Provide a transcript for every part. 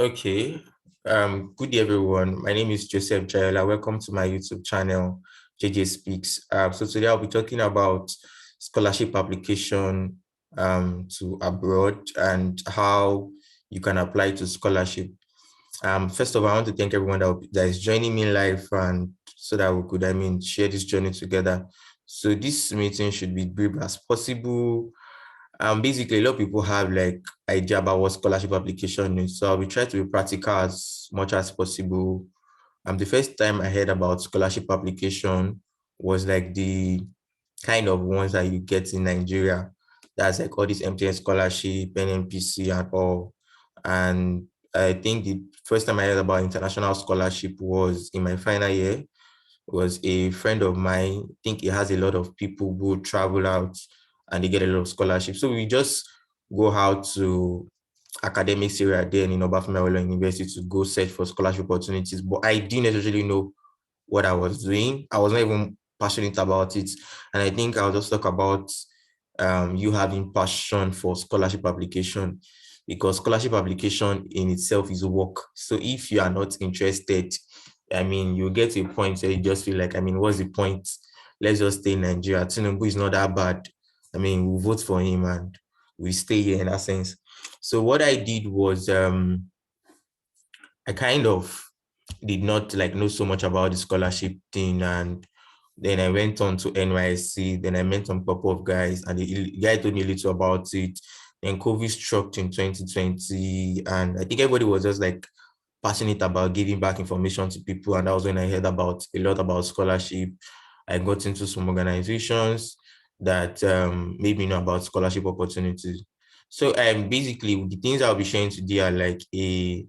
Okay. Good day, everyone. My name is Joseph Jayola. Welcome to my YouTube channel, JjaySpeaks. So today I'll be talking about scholarship application to abroad and how you can apply to scholarship. First of all, I want to thank everyone that is joining me live and so that we could, share this journey together. So this meeting should be brief as possible. Basically, a lot of people have like idea about what scholarship application is. So we try to be practical as much as possible. The first time I heard about scholarship application was like the kind of ones that you get in Nigeria. That's like all these MTN scholarship, NNPC and all. And I think the first time I heard about international scholarship was in my final year. Was a friend of mine. I think he has a lot of people who travel out and they get a lot of scholarships. So we just go out to academics area there in Obafemi University to go search for scholarship opportunities. But I didn't necessarily know what I was doing. I was not even passionate about it. And I think I'll just talk about you having passion for scholarship application, because scholarship application in itself is work. So if you are not interested, you get to a point where you just feel like, what's the point? Let's just stay in Nigeria. Tinubu is not that bad. We vote for him and we stay here in that sense. So what I did was I kind of did not like know so much about the scholarship thing, and then I went on to NYSC. Then I met some couple of guys, and the guy told me a little about it. Then COVID struck in 2020, and I think everybody was just like passionate about giving back information to people. And that was when I heard about a lot about scholarship. I got into some organizations that made me know about scholarship opportunities. So basically the things I'll be sharing today are like the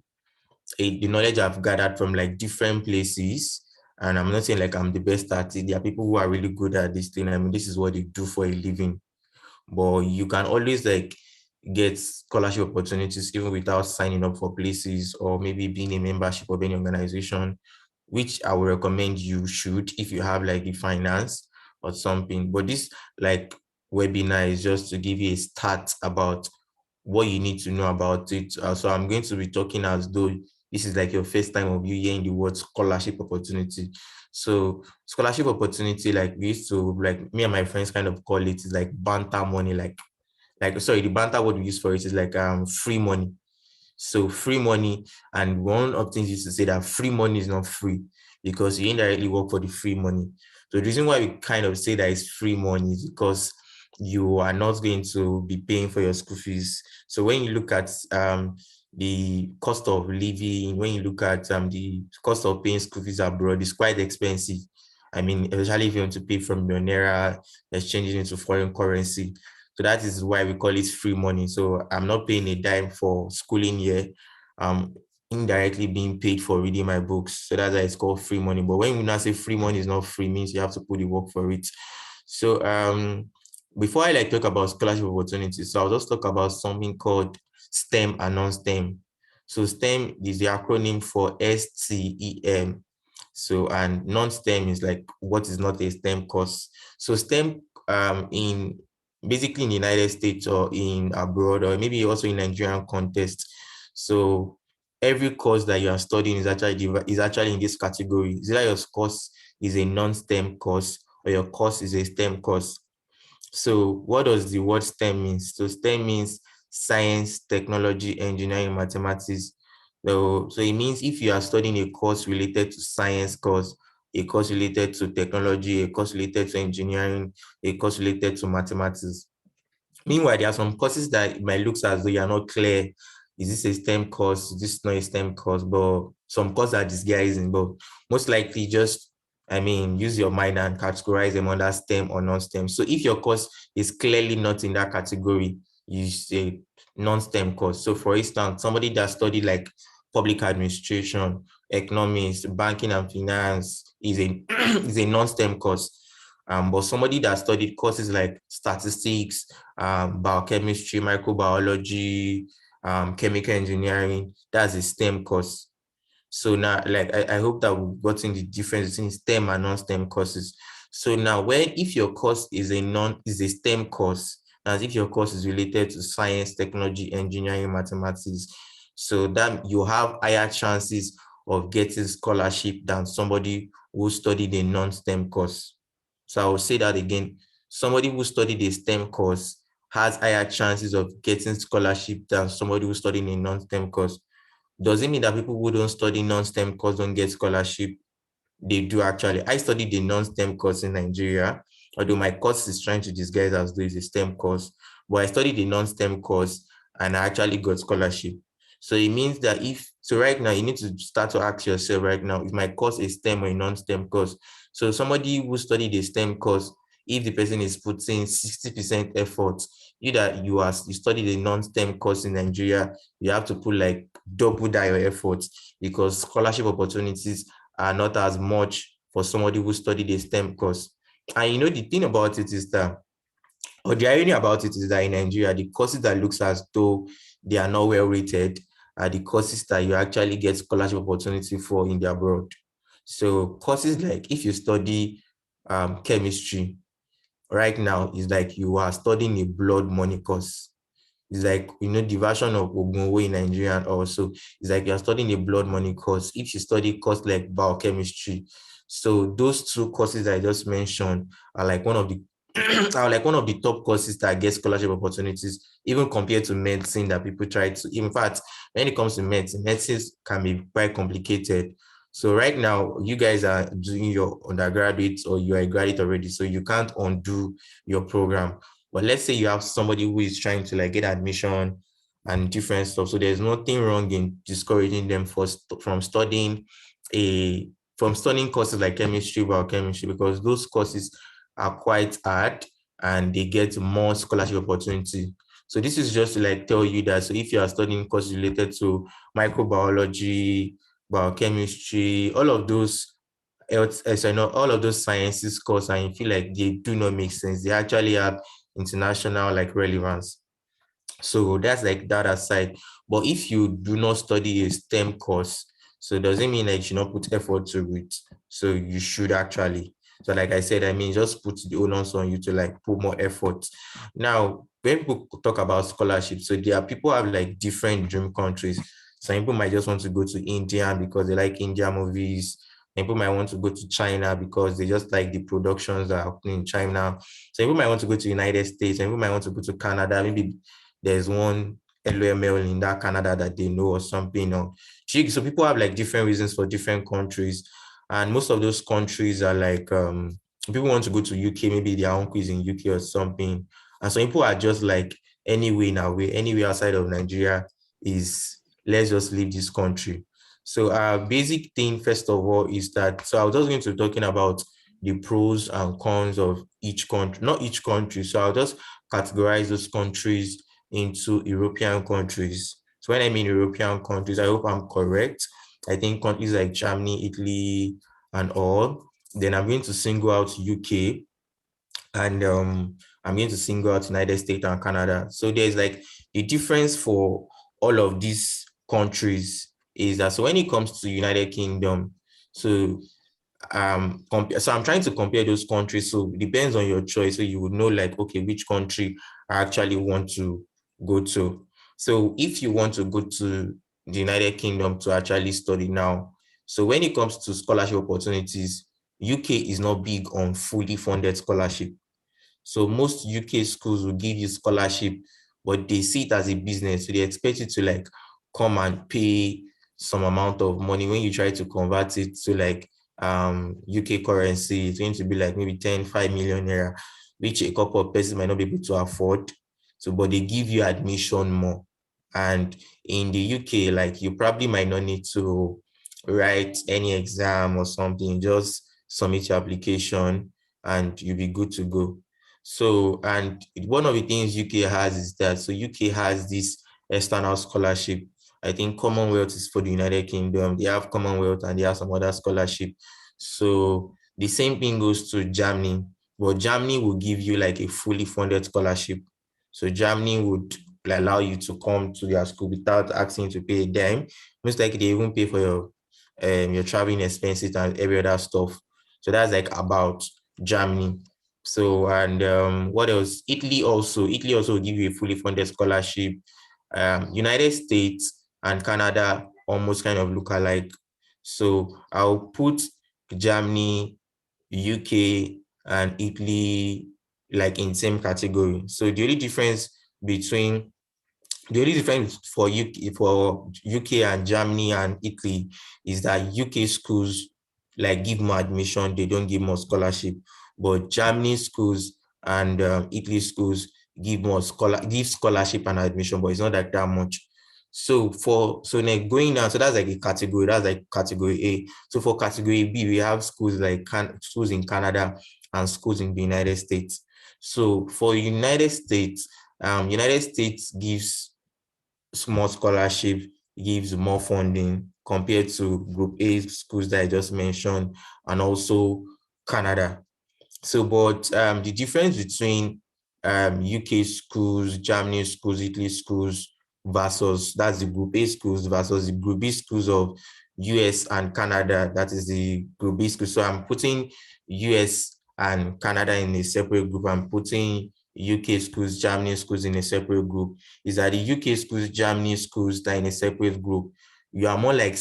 knowledge I've gathered from like different places. And I'm not saying like I'm the best at it. There are people who are really good at this thing. This is what they do for a living. But you can always like get scholarship opportunities even without signing up for places or maybe being a membership of any organization, which I would recommend you should if you have like the finance or something. But this like webinar is just to give you a start about what you need to know about it. So I'm going to be talking as though this is like your first time of you hearing the word scholarship opportunity. So scholarship opportunity, like we used to, like me and my friends kind of call it, is like banter money, like sorry, the banter word we use for it is like free money. So free money, and one of the things used to say that free money is not free because you indirectly work for the free money. So the reason why we kind of say that it's free money is because you are not going to be paying for your school fees. So when you look at the cost of living, when you look at the cost of paying school fees abroad, it's quite expensive. Especially if you want to pay from your naira, exchanging into foreign currency. So that is why we call it free money. So I'm not paying a dime for schooling here. I'm indirectly being paid for reading my books. So that's why it's called free money. But when we now say free money is not free, means you have to put the work for it. So before I like talk about scholarship opportunities, so I'll just talk about something called STEM and non-STEM. So STEM is the acronym for STEM. So and non-STEM is like what is not a STEM course. So STEM in basically in the United States or in abroad or maybe also in Nigerian context. So every course that you are studying is actually in this category. Is either your course is a non-STEM course or your course is a STEM course. So what does the word STEM mean? So STEM means science, technology, engineering, mathematics. So it means if you are studying a course related to science course, a course related to technology, a course related to engineering, a course related to mathematics. Meanwhile, there are some courses that it might look as though you're not clear. Is this a STEM course? Is this not a STEM course? But some courses are disguising, but most likely just, use your mind and categorize them under STEM or non-STEM. So if your course is clearly not in that category, you say non-STEM course. So for instance, somebody that studied like public administration, economics, banking and finance is a is a non-STEM course. But somebody that studied courses like statistics, biochemistry, microbiology, chemical engineering, that's a STEM course. So now, like, I hope that we've gotten the difference between STEM and non-STEM courses. So now, if your course is a STEM course, as if your course is related to science, technology, engineering, mathematics, So that you have higher chances of getting scholarship than somebody who studied a non-STEM course. So I will say that again. Somebody who studied a STEM course has higher chances of getting scholarship than somebody who studied a non-STEM course. Does it mean that people who don't study non-STEM course don't get scholarship? They do actually. I studied a non-STEM course in Nigeria, although my course is trying to disguise as though it's a STEM course, but I studied a non-STEM course and I actually got scholarship. So it means that so right now you need to start to ask yourself right now, is my course a STEM or a non-STEM course? So somebody who studied a STEM course, if the person is putting 60% effort, you studied a non-STEM course in Nigeria, you have to put like double that your effort because scholarship opportunities are not as much for somebody who studied a STEM course. And the thing about it is that, or the irony about it is that in Nigeria, the courses that looks as though they are not well rated are the courses that you actually get scholarship opportunity for in the abroad. So courses like if you study chemistry, right now is like you are studying a blood money course. It's like, the version of Ogunwo in Nigeria also. It's like you're studying a blood money course. If you study course like biochemistry, so those two courses I just mentioned are like one of the are like one of the top courses that get scholarship opportunities, even compared to medicine that people try to. In fact, when it comes to medicine can be quite complicated. So right now, you guys are doing your undergraduate or you are a graduate already, so you can't undo your program. But let's say you have somebody who is trying to like get admission and different stuff. So there's nothing wrong in discouraging them from studying courses like chemistry, biochemistry, because those courses are quite hard and they get more scholarship opportunity. So this is just to like tell you that, so if you are studying courses related to microbiology, biochemistry, all of those all of those sciences courses, and you feel like they do not make sense, they actually have international like relevance. So that's like that aside. But if you do not study a STEM course, so does it mean that you should not put effort to it? So you should actually. So like I said, I mean, just put the onus on you to like put more effort. Now, when people talk about scholarships, so there are people have like different dream countries. Some people might just want to go to India because they like India movies. Some people might want to go to China because they just like the productions that are happening in China. Some people might want to go to the United States. Some people might want to go to Canada. Maybe there's one LOML in that Canada that they know or something. So people have like different reasons for different countries. And most of those countries are like, people want to go to UK, maybe their uncle is in UK or something. And so people are just like, anywhere outside of Nigeria is, let's just leave this country. So our basic thing, first of all, is that, so I was just going to be talking about the pros and cons of each country, not each country. So I'll just categorize those countries into European countries. So when I mean European countries, I hope I'm correct. I think countries like Germany, Italy, and all. Then I'm going to single out UK, and I'm going to single out United States and Canada. So there's like the difference for all of these countries is that, so when it comes to United Kingdom, so so I'm trying to compare those countries. So it depends on your choice. So you would know like, okay, which country I actually want to go to. So if you want to go to the United Kingdom to actually study now, so when it comes to scholarship opportunities, UK is not big on fully funded scholarship. So most UK schools will give you scholarship, but they see it as a business. So they expect you to like come and pay some amount of money. When you try to convert it to like UK currency, it's going to be like maybe 5 million naira, which a couple of persons might not be able to afford. So, but they give you admission more. And in the UK, like you probably might not need to write any exam or something, just submit your application and you'll be good to go. So, and one of the things UK has is that, so UK has this external scholarship. I think Commonwealth is for the United Kingdom. They have Commonwealth and they have some other scholarship. So the same thing goes to Germany, but Germany will give you like a fully funded scholarship. So Germany would allow you to come to their school without asking you to pay a dime. Most likely they even pay for your traveling expenses and every other stuff. So that's like about Germany. So, and what else? Italy also will give you a fully funded scholarship. United States and Canada almost kind of look alike. So I'll put Germany, UK, and Italy like in same category. So between the only difference for UK and Germany and Italy is that UK schools like give more admission, they don't give more scholarship, but Germany schools and Italy schools give scholarship and admission, but it's not like that much. So like going down, so that's like a category, that's like category A. So for category B, we have schools like schools in Canada and schools in the United States. So for United States gives small scholarship, gives more funding compared to Group A schools that I just mentioned, and also Canada. So, but the difference between UK schools, Germany schools, Italy schools versus that's the Group A schools versus the Group B schools of US and Canada, that is the Group B schools. So I'm putting US and Canada in a separate group. I'm putting UK schools, Germany schools in a separate group. Is that the UK schools, Germany schools that are in a separate group, you are more like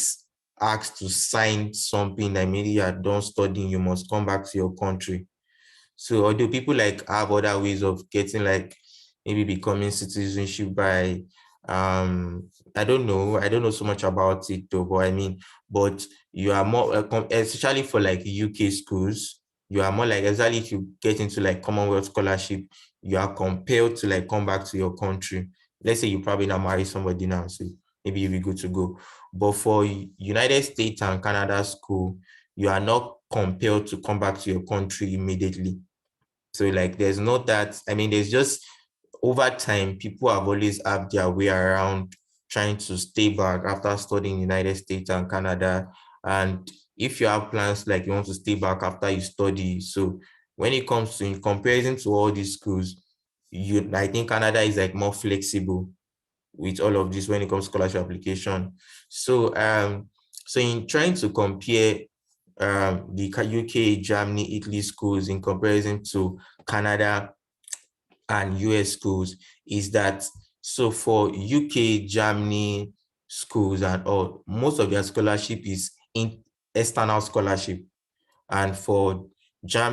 asked to sign something that maybe you are done studying, you must come back to your country. So although people like have other ways of getting like maybe becoming citizenship by I don't know so much about it though, but I mean, but you are more especially for like UK schools, you are more like, exactly, if you get into like Commonwealth scholarship, you are compelled to like come back to your country. Let's say you probably not marry somebody now, so maybe you'll be good to go. But for United States and Canada school, you are not compelled to come back to your country immediately. So like there's not that, I mean, there's just over time, people have always had their way around trying to stay back after studying United States and Canada. And if you have plans like you want to stay back after you study, so when it comes to in comparison to all these schools, I think Canada is like more flexible with all of this when it comes to scholarship application. So in trying to compare the UK, Germany, Italy schools in comparison to Canada and US schools, is that so for UK, Germany schools and all, most of their scholarship is in external scholarship. And for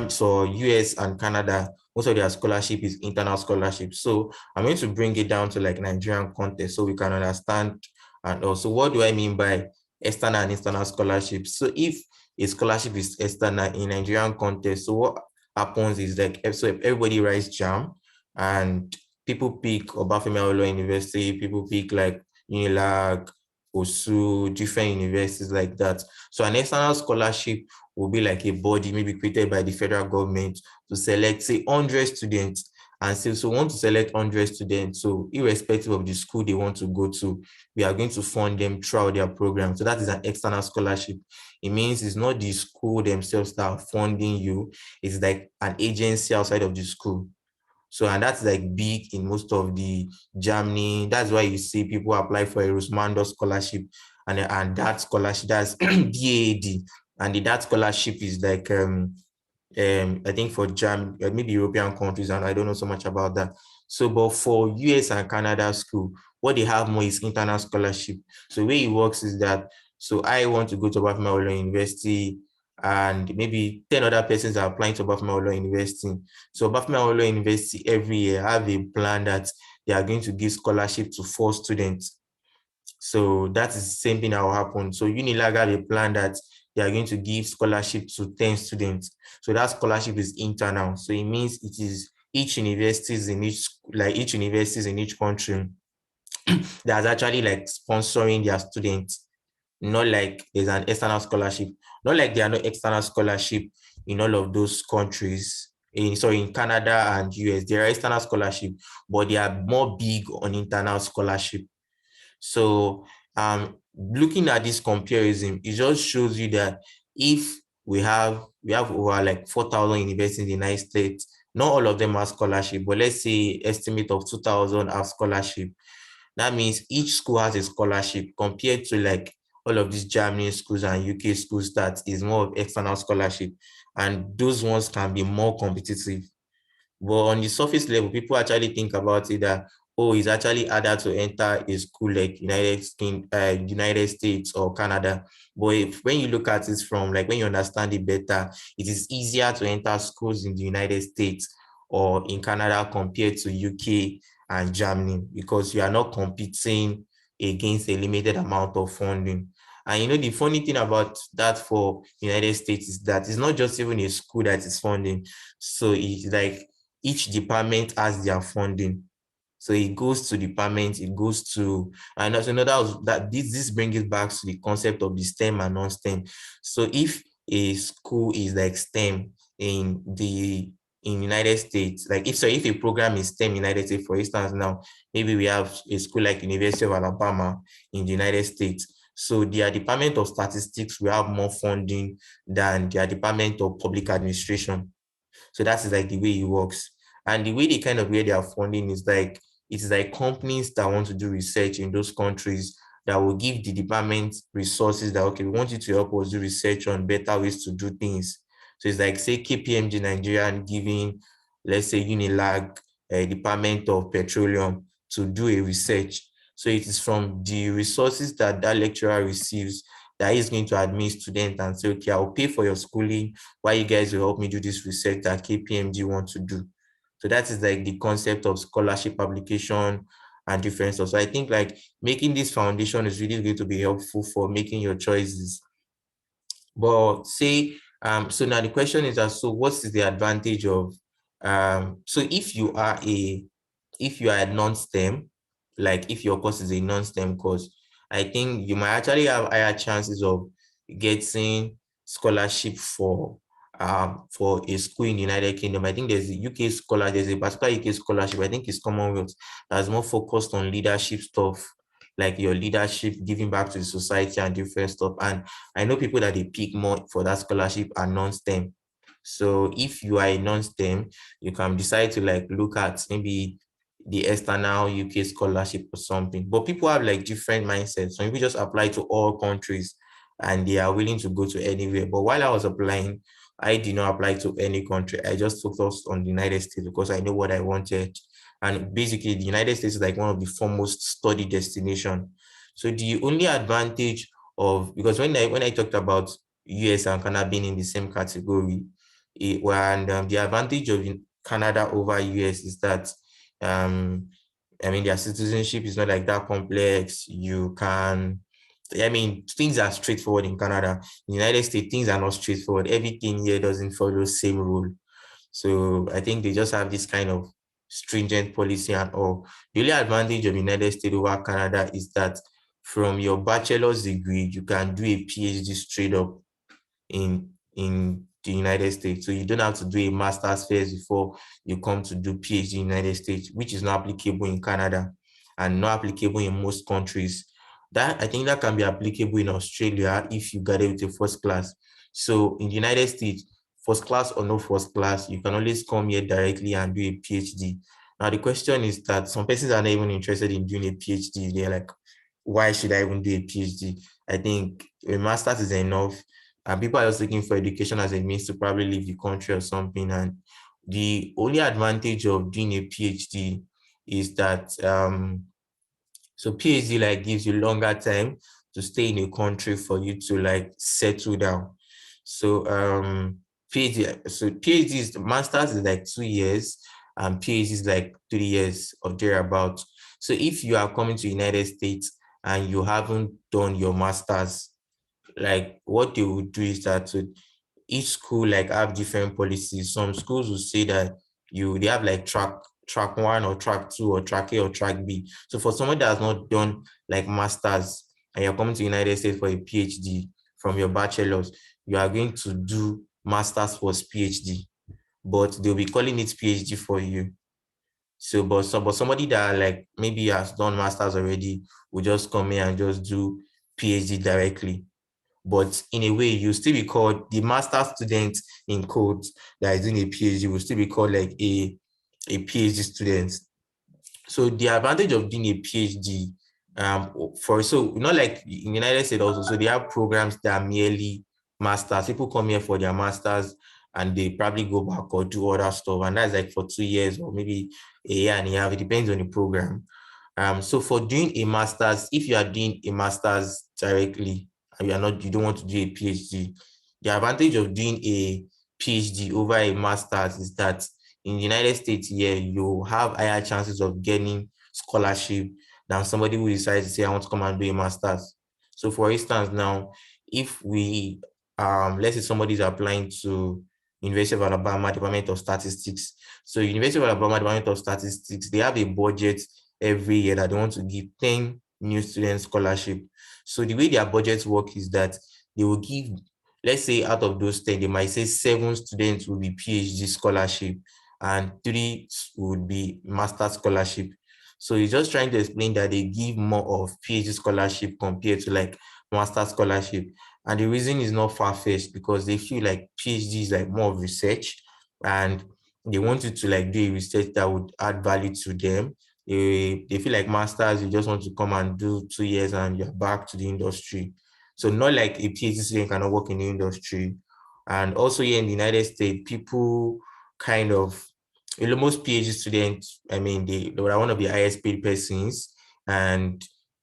so US and Canada, most of their scholarship is internal scholarship. So I'm going to bring it down to like Nigerian context so we can understand. And also, what do I mean by external and internal scholarship? So if a scholarship is external in Nigerian context, so what happens is like, so if everybody writes JAM and people pick Obafemi Awolowo University, people pick like Unilag, OSU, different universities like that. So an external scholarship will be like a body maybe created by the federal government to select, say, 100 students, and say, so want to select 100 students. So irrespective of the school they want to go to, we are going to fund them throughout their program. So that is an external scholarship. It means it's not the school themselves that are funding you. It's like an agency outside of the school. So, and that's like big in most of the Germany. That's why you see people apply for a Rosmando scholarship, and that scholarship, that's DAAD. And that scholarship is like, I think for maybe European countries, and I don't know so much about that. So, but for US and Canada school, what they have more is internal scholarship. So the way it works is that, so I want to go to Obafemi Awolowo University, and maybe 10 other persons are applying to Obafemi Awolowo University. So Obafemi Awolowo University every year have a plan that they are going to give scholarship to 4 students. So that is the same thing that will happen. So Unilag have a plan that they are going to give scholarship to 10 students. So that scholarship is internal. So it means it is each universities in each country that's actually like sponsoring their students. Not like there's an external scholarship. Not like there are no external scholarship in all of those countries. In Canada and US, there are external scholarship, but they are more big on internal scholarship. So looking at this comparison, it just shows you that if we have over like 4,000 universities in the United States, not all of them have scholarship, but let's say estimate of 2,000 have scholarship. That means each school has a scholarship compared to like all of these Germany schools and UK schools that is more of external scholarship. And those ones can be more competitive. But on the surface level, people actually think about it that, oh, it's actually harder to enter a school like United States or Canada. But when you look at it from like when you understand it better, it is easier to enter schools in the United States or in Canada compared to UK and Germany, because you are not competing against a limited amount of funding. And you know, the funny thing about that for United States is that it's not just even a school that is funding. So it's like each department has their funding. So it goes to departments, it goes to, and also that this brings it back to the concept of the STEM and non-STEM. So if a school is like STEM in United States, like if a program is STEM in United States, for instance, now maybe we have a school like University of Alabama in the United States. So their Department of Statistics will have more funding than their Department of Public Administration. So that is like the way it works. And the way they kind of get their funding is like, it's like companies that want to do research in those countries that will give the department resources that, okay, we want you to help us do research on better ways to do things. So it's like, say, KPMG Nigeria and giving, let's say, Unilag, Department of Petroleum, to do a research. So it is from the resources that that lecturer receives that is going to admit students and say, okay, I'll pay for your schooling while you guys will help me do this research that KPMG want to do. So that is like the concept of scholarship application and different stuff. So I think like making this foundation is really going to be helpful for making your choices. But say, so now the question is that, so what is the advantage of, so if you are a non-STEM, like if your course is a non-STEM course, I think you might actually have higher chances of getting scholarship for a school in the United Kingdom. I think there's a UK scholar, there's a particular UK scholarship, I think it's Commonwealth, that's more focused on leadership stuff, like your leadership, giving back to the society and different stuff. And I know people that they pick more for that scholarship are non-STEM. So if you are a non-STEM, you can decide to like look at maybe the external UK scholarship or something. But people have like different mindsets. So people just apply to all countries and they are willing to go to anywhere. But while I was applying, I did not apply to any country. I just focused on the United States because I know what I wanted. And basically, the United States is like one of the foremost study destination. So the only advantage of, because when I talked about US and Canada being in the same category, the advantage of Canada over US is that I mean, their citizenship is not like that complex. You can, I mean, things are straightforward in Canada. In the United States, things are not straightforward. Everything here doesn't follow the same rule. So I think they just have this kind of stringent policy and all. The only advantage of United States over Canada is that from your bachelor's degree, you can do a PhD straight up in the United States. So you don't have to do a master's first before you come to do PhD in the United States, which is not applicable in Canada and not applicable in most countries. That I think that can be applicable in Australia if you got it with a first class. So in the United States, first class or no first class, you can always come here directly and do a PhD. Now the question is that some persons are not even interested in doing a PhD. They're like, why should I even do a PhD? I think a master's is enough. And people are just looking for education as a means to probably leave the country or something. And the only advantage of doing a PhD is that so PhD like gives you longer time to stay in a country for you to like settle down. So PhD is, master's is like 2 years and PhD is like 3 years or thereabout. So if you are coming to United States and you haven't done your master's, like what they would do is that each school like have different policies. Some schools will say that they have like track 1 or track 2 or track A or track B. So for someone that has not done like masters and you're coming to the United States for a PhD from your bachelor's, you are going to do masters plus PhD, but they'll be calling it PhD for you. So but somebody that like maybe has done masters already will just come in and just do PhD directly. But in a way, you still be called the master student in code that is doing a PhD will still be called like a PhD student. So the advantage of doing a PhD, so not like in the United States also, so they have programs that are merely masters. People come here for their masters and they probably go back or do other stuff, and that's like for 2 years or maybe a year and a half. It depends on the program. So for doing a master's, if you are doing a master's directly and you don't want to do a PhD, the advantage of doing a PhD over a master's is that in the United States here, you have higher chances of getting scholarship than somebody who decides to say, I want to come and do a master's. So for instance, now, if we, let's say somebody is applying to University of Alabama Department of Statistics. So University of Alabama Department of Statistics, they have a budget every year that they want to give 10 new students scholarship. So the way their budgets work is that they will give, let's say out of those 10, they might say 7 students will be PhD scholarship and 3 would be master scholarship. So he's just trying to explain that they give more of PhD scholarship compared to like master scholarship. And the reason is not far-fetched because they feel like PhD is like more of research and they want you to like do a research that would add value to them. They feel like masters, you just want to come and do 2 years and you're back to the industry. So not like a PhD student cannot work in the industry. And also here in the United States, people kind of, most PhD students, I mean, they were one of the highest paid persons. And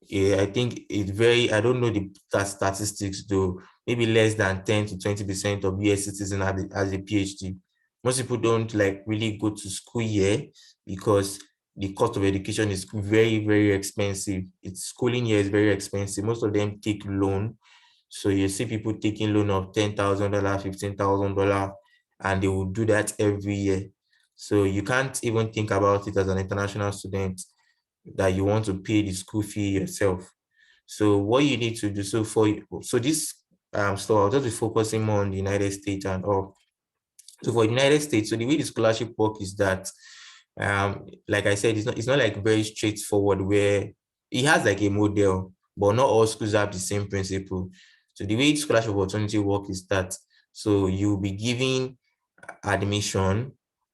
I think it's very, I don't know the statistics though, maybe less than 10 to 20% of US citizens has a PhD. Most people don't like really go to school here because the cost of education is very, very expensive. Schooling here is very expensive. Most of them take loan. So you see people taking loan of $10,000, $15,000, and they will do that every year. So you can't even think about it as an international student that you want to pay the school fee yourself. So what you need to do, so this so I'll just be focusing more on the United States and all. So for the United States, so the way the scholarship work is that, like I said, it's not like very straightforward where it has like a model, but not all schools have the same principle. So the way scholarship opportunity work is that, so you'll be giving admission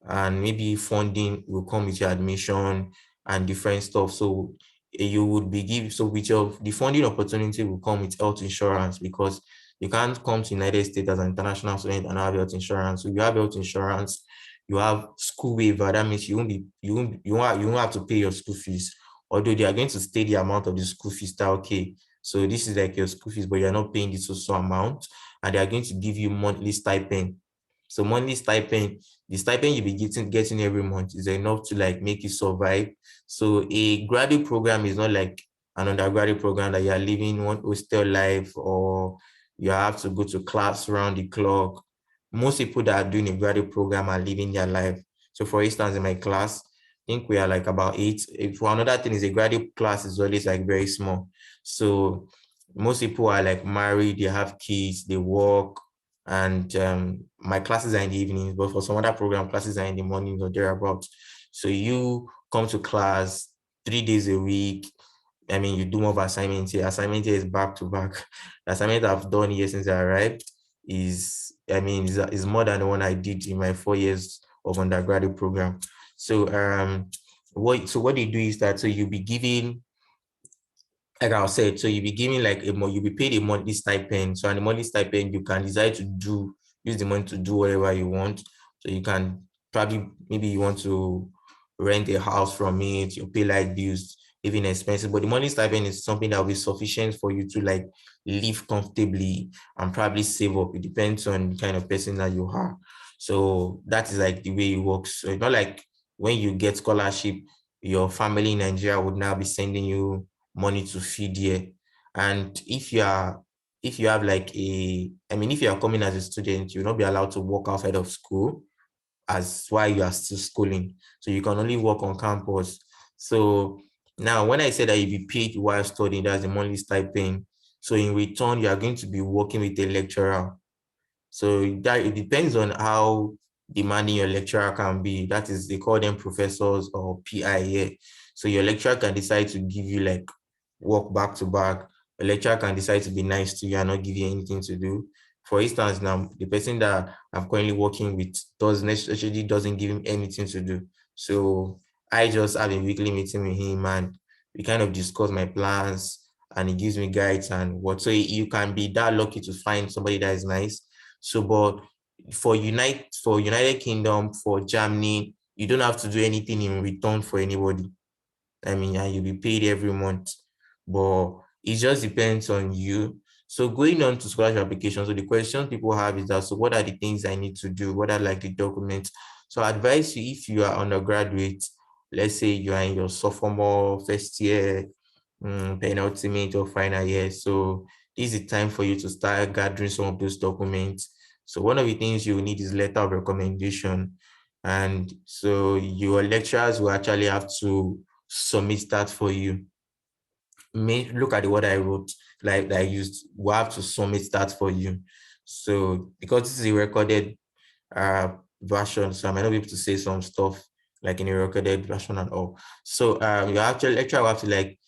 and maybe funding will come with your admission and different stuff. So you would be given, so with your, the funding opportunity will come with health insurance because you can't come to United States as an international student and have health insurance. So you have health insurance, you have school waiver. That means you won't have to pay your school fees. Although they are going to stay the amount of the school fees that okay. So this is like your school fees, but you're not paying the social amount, and they are going to give you monthly stipend. So monthly stipend, the stipend you'll be getting every month is enough to like make you survive. So a graduate program is not like an undergraduate program that you are living one hostel life or you have to go to class around the clock. Most people that are doing a graduate program are living their life. So for instance, in my class, I think we are like about 8. For another thing is a graduate class is always like very small. So most people are like married, they have kids, they work, and my classes are in the evenings, but for some other program, classes are in the mornings or thereabouts. So you come to class 3 days a week. I mean, you do more of assignments here. Assignment here is back to back. The assignment I've done here since I arrived is more than the one I did in my 4 years of undergraduate program. So what they do is that so you'll be giving, like I said, so you'll be giving like you'll be paid a monthly stipend. So on the monthly stipend, you can decide to use the money to do whatever you want. So you can probably, maybe you want to rent a house from it, you pay light bills, even expensive. But the monthly stipend is something that will be sufficient for you to like live comfortably and probably save up. It depends on the kind of person that you are. So that is like the way it works. So it's not like when you get scholarship, your family in Nigeria would now be sending you money to feed here. And if you have like if you are coming as a student, you'll not be allowed to work outside of school as while you are still schooling. So you can only work on campus. So now when I say that you be paid while studying, that's a monthly stipend. So in return, you are going to be working with a lecturer. So that it depends on how demanding your lecturer can be. That is, they call them professors or PI here. So your lecturer can decide to give you like work back to back. A lecturer can decide to be nice to you and not give you anything to do. For instance, now the person that I'm currently working with doesn't give him anything to do. So I just have a weekly meeting with him and we kind of discuss my plans and he gives me guides and what. So you can be that lucky to find somebody that is nice. So, but for United Kingdom, for Germany, you don't have to do anything in return for anybody. I mean, and you'll be paid every month, but it just depends on you. So going on to scholarship application, so the question people have is that, so what are the things I need to do? What are like the documents? So I advise you, if you are undergraduate, let's say you are in your sophomore, first year, penultimate or final year. So this is the time for you to start gathering some of those documents. So one of the things you need is letter of recommendation. And so your lecturers will actually have to submit that for you. Look at the word I wrote, like that I used, we'll have to submit that for you. So because this is a recorded version, so I might not be able to say some stuff like in a recorded version and all. So your actual lecturer will have to like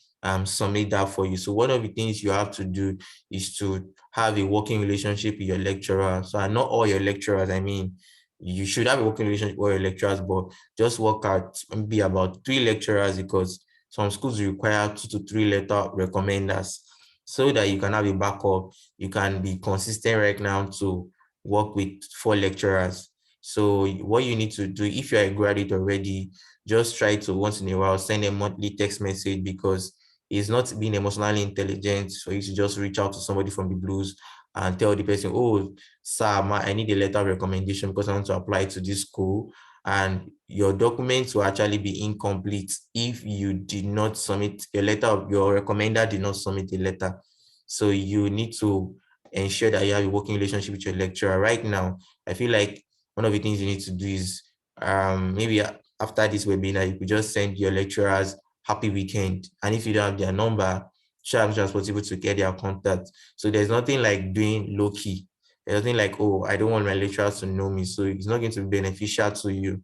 submit that for you. So one of the things you have to do is to have a working relationship with your lecturer. So not all your lecturers, I mean, you should have a working relationship with your lecturers, but just work out maybe about 3 lecturers, because some schools require 2 to 3 letter recommenders, so that you can have a backup. You can be consistent right now to work with 4 lecturers. So what you need to do, if you're a graduate already, just try to once in a while send a monthly text message, because it's not being emotionally intelligent for you to just reach out to somebody from the blues and tell the person, oh, sir, I need a letter of recommendation because I want to apply to this school. And your documents will actually be incomplete if you did not submit your letter, your recommender did not submit a letter. So you need to ensure that you have a working relationship with your lecturer. Right now, I feel like one of the things you need to do is maybe after this webinar, you could just send your lecturers happy weekend. And if you don't have their number, try as much as possible to get their contact. So there's nothing like doing low key. There's nothing like, oh, I don't want my lecturers to know me. So it's not going to be beneficial to you.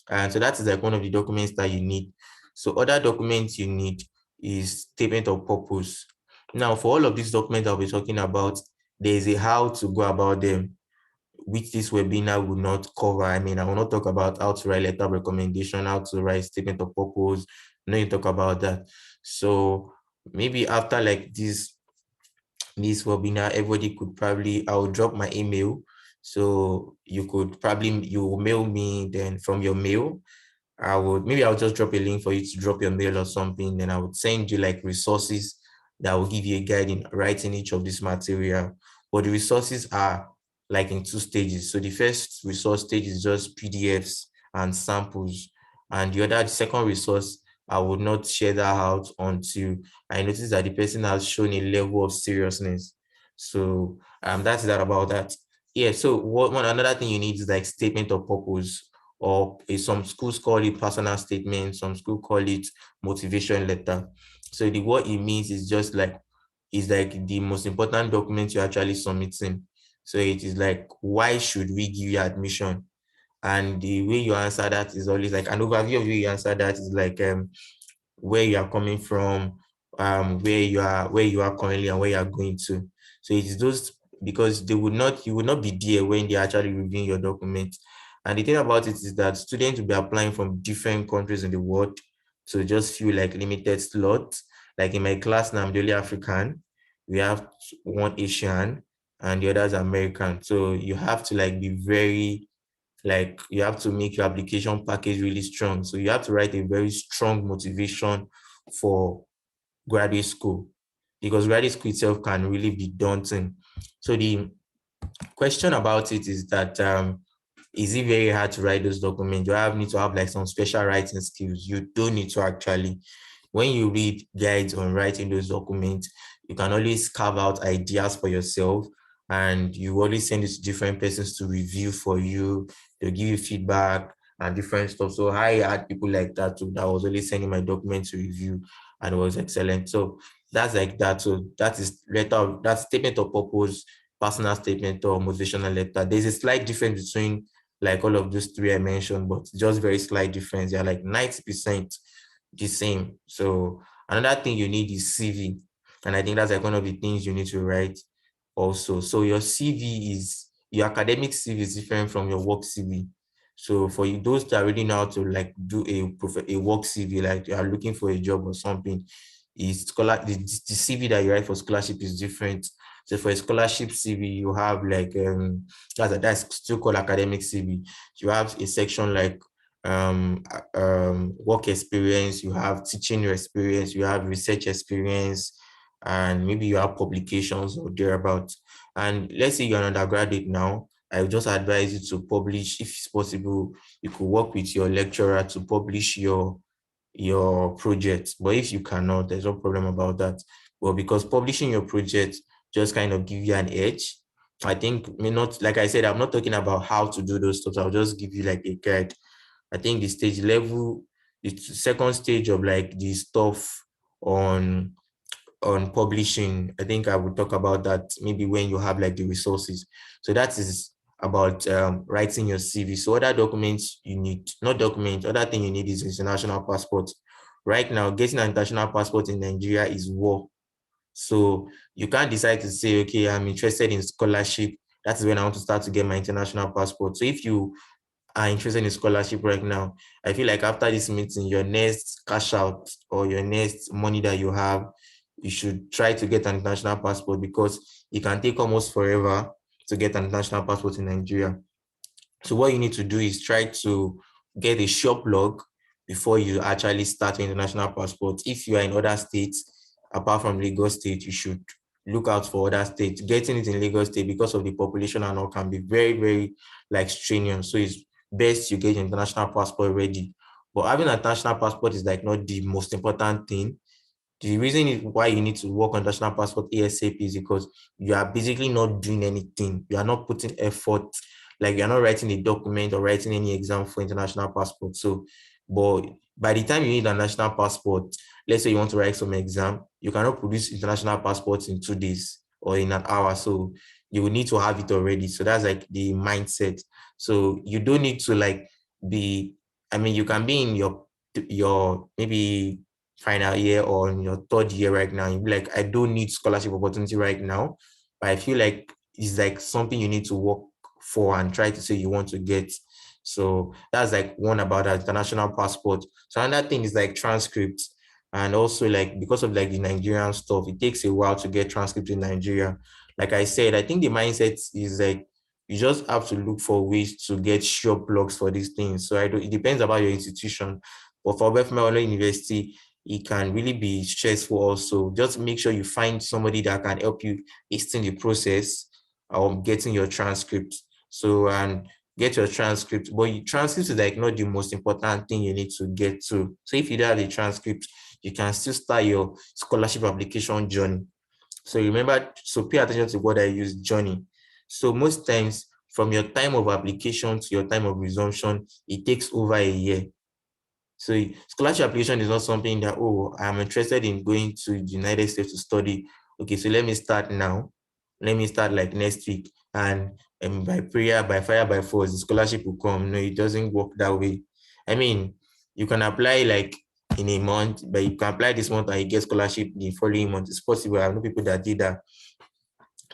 And so that is like one of the documents that you need. So other documents you need is statement of purpose. Now, for all of these documents I'll be talking about, there is a how to go about them, which this webinar will not cover. I mean, I will not talk about how to write letter of recommendation, how to write statement of purpose. No, you talk about that. So maybe after like this webinar, everybody could probably, I'll drop my email. So you could probably, you mail me, then from your mail, I'll just drop a link for you to drop your mail or something. Then I would send you like resources that will give you a guide in writing each of this material. But the resources are like in 2 stages. So the first resource stage is just PDFs and samples. And the second resource, I would not share that out until I notice that the person has shown a level of seriousness. So that's that about that. Yeah, so another thing you need is like statement of purpose, or some schools call it personal statement, some schools call it motivation letter. So what it means is just like, is like the most important document you're actually submitting. So it is like, why should we give you admission? And the way you answer that is always like an overview of the way you answer that is like where you are coming from, where you are currently, and where you are going to. So it is those, because you would not be there when they're actually reviewing your document. And the thing about it is that students will be applying from different countries in the world, so just feel like limited slots. Like in my class now, I'm the only African. We have one Asian and the others American. So you have to like be very, like you have to make your application package really strong. So you have to write a very strong motivation for graduate school, because graduate school itself can really be daunting. So the question about it is that, is it very hard to write those documents? Do I need to have like some special writing skills? You don't need to actually. When you read guides on writing those documents, you can always carve out ideas for yourself, and you always send it to different persons to review for you. They'll give you feedback and different stuff. So I had people like that too, that was always sending my documents to review, and it was excellent. So that's like that. So that's statement of purpose, personal statement, or motivational letter. There's a slight difference between like all of those 3 I mentioned, but just very slight difference. They're like 90% the same. So another thing you need is CV. And I think that's like one of the things you need to write also. So your CV is, your academic CV is different from your work CV. So for you, those that already know how to like do a work CV, like you are looking for a job or something, the CV that you write for scholarship is different. So for a scholarship CV, you have like that's still called academic CV. You have a section like work experience, you have teaching experience, you have research experience, and maybe you have publications or thereabouts. And let's say you're an undergraduate now, I would just advise you to publish, if it's possible, you could work with your lecturer to publish your project. But if you cannot, there's no problem about that. Well, because publishing your project just kind of give you an edge. I think, may not, like I said, I'm not talking about how to do those stuff. I'll just give you like a guide. I think the stage level, the second stage of like the stuff on publishing, I think I would talk about that maybe when you have like the resources. So that is about writing your CV. So other documents you need, not documents, other thing you need is international passport. Right now, getting an international passport in Nigeria is war. So you can't decide to say, okay, I'm interested in scholarship. That is when I want to start to get my international passport. So if you are interested in scholarship right now, I feel like after this meeting, your next cash out or your next money that you have, you should try to get an international passport, because it can take almost forever to get an international passport in Nigeria. So what you need to do is try to get a shop log before you actually start your international passport. If you are in other states, apart from Lagos State, you should look out for other states. Getting it in Lagos State, because of the population and all, can be very, very like strenuous. So it's best you get your international passport ready. But having an international passport is like not the most important thing. The reason why you need to work on international passport ASAP is because you are basically not doing anything. You are not putting effort, like you're not writing a document or writing any exam for international passport. So, but by the time you need a national passport, let's say you want to write some exam, you cannot produce international passports in 2 days or in an hour. So you will need to have it already. So that's like the mindset. So you don't need to like be, I mean, you can be in your maybe final year or in your third year right now, you'll be like, I don't need scholarship opportunity right now. But I feel like it's like something you need to work for and try to say you want to get. So that's like one about that international passport. So another thing is like transcripts. And also like because of like the Nigerian stuff, it takes a while to get transcripts in Nigeria. Like I said, I think the mindset is like you just have to look for ways to get sure blogs for these things. So it depends about your institution. But for Bethlehem University, it can really be stressful also. Just make sure you find somebody that can help you hasten the process of getting your transcript. So, and get your transcript, but your transcript is like not the most important thing you need to get to. So if you don't have the transcript, you can still start your scholarship application journey. So remember, so pay attention to what I use, journey. So most times from your time of application to your time of resumption, it takes over a year. So scholarship application is not something that, oh, I'm interested in going to the United States to study. Okay, so let me start now. Let me start like next week. And by prayer, by fire, by force, the scholarship will come. No, it doesn't work that way. I mean, you can apply like in a month, but you can apply this month and you get scholarship the following month. It's possible. I know people that did that,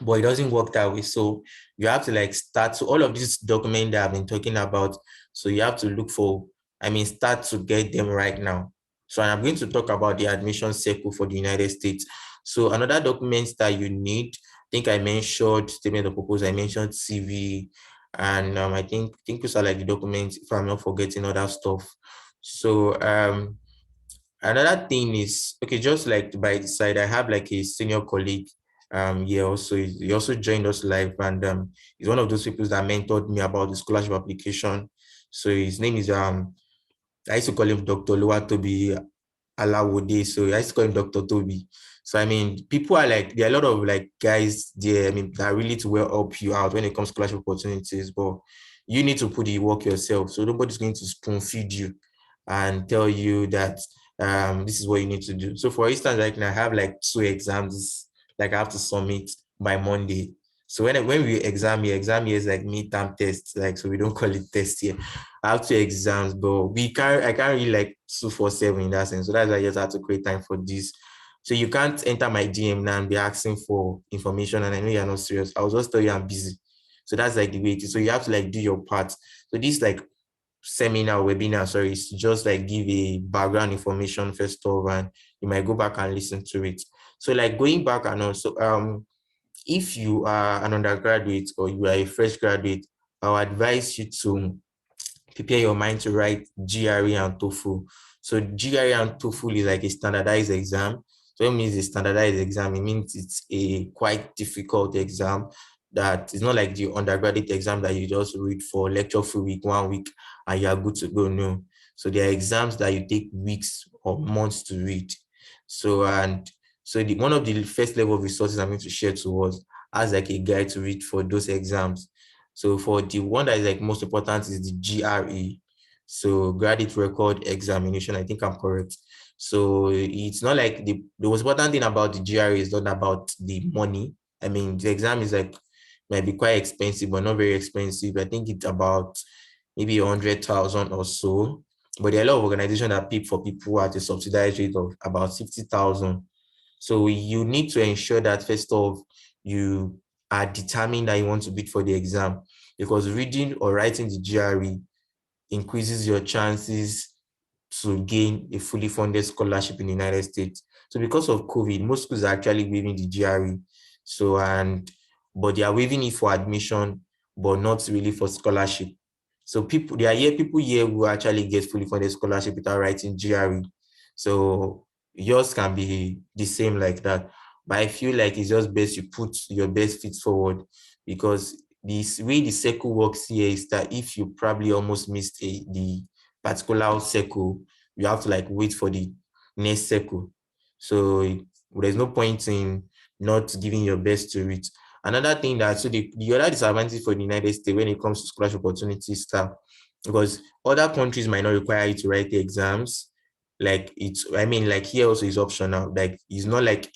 but it doesn't work that way. So you have to like start. So all of these documents that I've been talking about, so you have to look for, I mean, start to get them right now. So I'm going to talk about the admission circle for the United States. So another documents that you need, I think I mentioned statement of purpose, I mentioned CV, and I think those are like the documents, if I'm not forgetting other stuff. So another thing is, okay, just like by the side, I have like a senior colleague. Also he also joined us live, and he's one of those people that mentored me about the scholarship application. So his name is I used to call him Dr. Toby Alawode. So I used to call him Dr. Toby. So I mean, people are like, there are a lot of like guys there, I mean, that really to well help you out when it comes to scholarship opportunities, but you need to put the work yourself. So nobody's going to spoon feed you and tell you that this is what you need to do. So for instance, like now I have like 2 exams, like I have to submit by Monday. So when we exam here is like midterm tests, like, so we don't call it test here. I have 2 exams, but I can't really like 247 in that sense. So that's why I just have to create time for this. So you can't enter my DM now and be asking for information, and I know you're not serious. I'll just tell you I'm busy. So that's like the way it is. So you have to like do your part. So this like webinar, sorry, is just like give a background information first off, and you might go back and listen to it. So like going back, and also if you are an undergraduate or you are a fresh graduate, I'll advise you to prepare your mind to write GRE and TOEFL. So GRE and TOEFL is like a standardized exam. So it means a standardized exam. It means it's a quite difficult exam that is not like the undergraduate exam that you just read for lecture for week, 1 week, and you are good to go. No. So there are exams that you take weeks or months to read. So one of the first level of resources I'm going to share to us as like a guide to read for those exams. So for the one that is like most important is the GRE. So Graduate Record Examination. I think I'm correct. So it's not like the most important thing about the GRE is not about the money. I mean, the exam is like might be quite expensive, but not very expensive. I think it's about maybe 100,000 or so. But there are a lot of organizations that pay for people at a subsidized rate of about 60,000. So you need to ensure that first off, you are determined that you want to bid for the exam, because reading or writing the GRE increases your chances to gain a fully funded scholarship in the United States. So because of COVID, most schools are actually waiving the GRE. But they are waiving it for admission, but not really for scholarship. So people here who actually get fully funded scholarship without writing GRE. So yours can be the same like that. But I feel like it's just best you put your best feet forward, because this way the circle works here is that if you probably almost missed the particular circle, you have to like wait for the next circle. So there's no point in not giving your best to it. Another thing that, so the other disadvantage for the United States when it comes to scholarship opportunities, because other countries might not require you to write the exams. Like like here also is optional. Like it's not like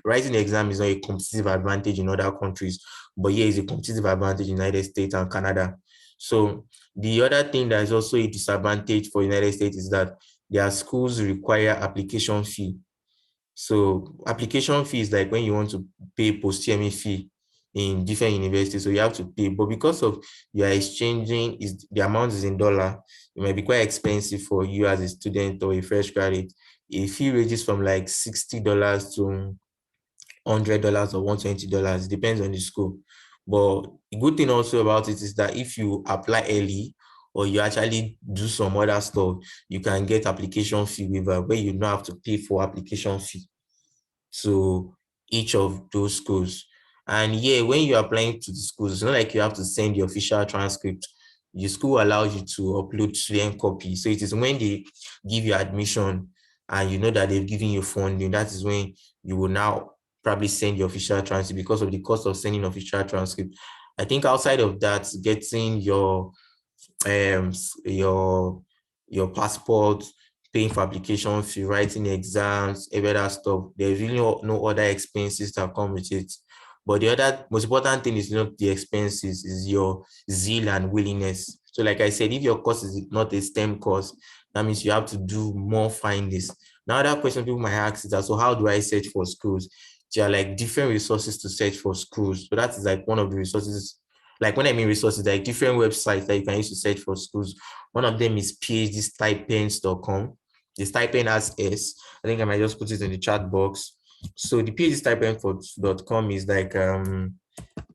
writing the exam is not a competitive advantage in other countries, but here is a competitive advantage in the United States and Canada. So the other thing that is also a disadvantage for the United States is that their schools require application fee. So application fee is like when you want to pay post-UTME fee in different universities, so you have to pay. But because of you are exchanging, is the amount is in dollar, it might be quite expensive for you as a student or a fresh graduate. A fee ranges from like $60 to $100 or $120. It depends on the school. But the good thing also about it is that if you apply early or you actually do some other stuff, you can get application fee waiver where you don't have to pay for application fee to each of those schools. And yeah, when you're applying to the schools, it's not like you have to send the official transcript. The school allows you to upload student copy. So it is when they give you admission and you know that they've given you funding, that is when you will now probably send the official transcript because of the cost of sending official transcript. I think outside of that, getting um your your passport, paying for application fee, writing exams, every other stuff. There's really no other expenses that come with it. But the other most important thing is not the expenses, is your zeal and willingness. So like I said, if your course is not a STEM course, that means you have to do more findings. Now, that question people might ask is that, so how do I search for schools? There are like different resources to search for schools. So that is like one of the resources. Like when I mean resources, like different websites that you can use to search for schools. One of them is PhDstipends.com. The stipend has S. I think I might just put it in the chat box. So the PhDstipend.com is like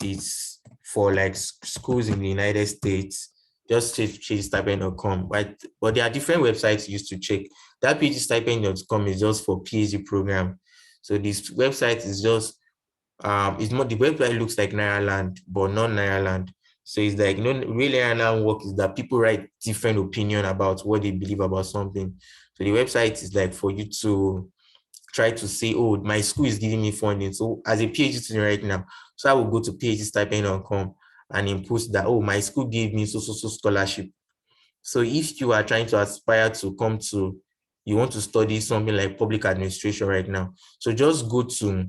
it's for like schools in the United States. Just check PhDstipend.com. But there are different websites used to check. That PhDstipend.com is just for PhD program. So this website is just it's not, the website looks like Nairaland, but not Nairaland. So it's like, real Nairaland work is that people write different opinion about what they believe about something. So the website is like for you to try to say, oh, my school is giving me funding. So as a PhD student right now, so I will go to PhDstipend.com and input that, oh, my school gave me so scholarship. So if you are trying to aspire to you want to study something like public administration right now, so just go to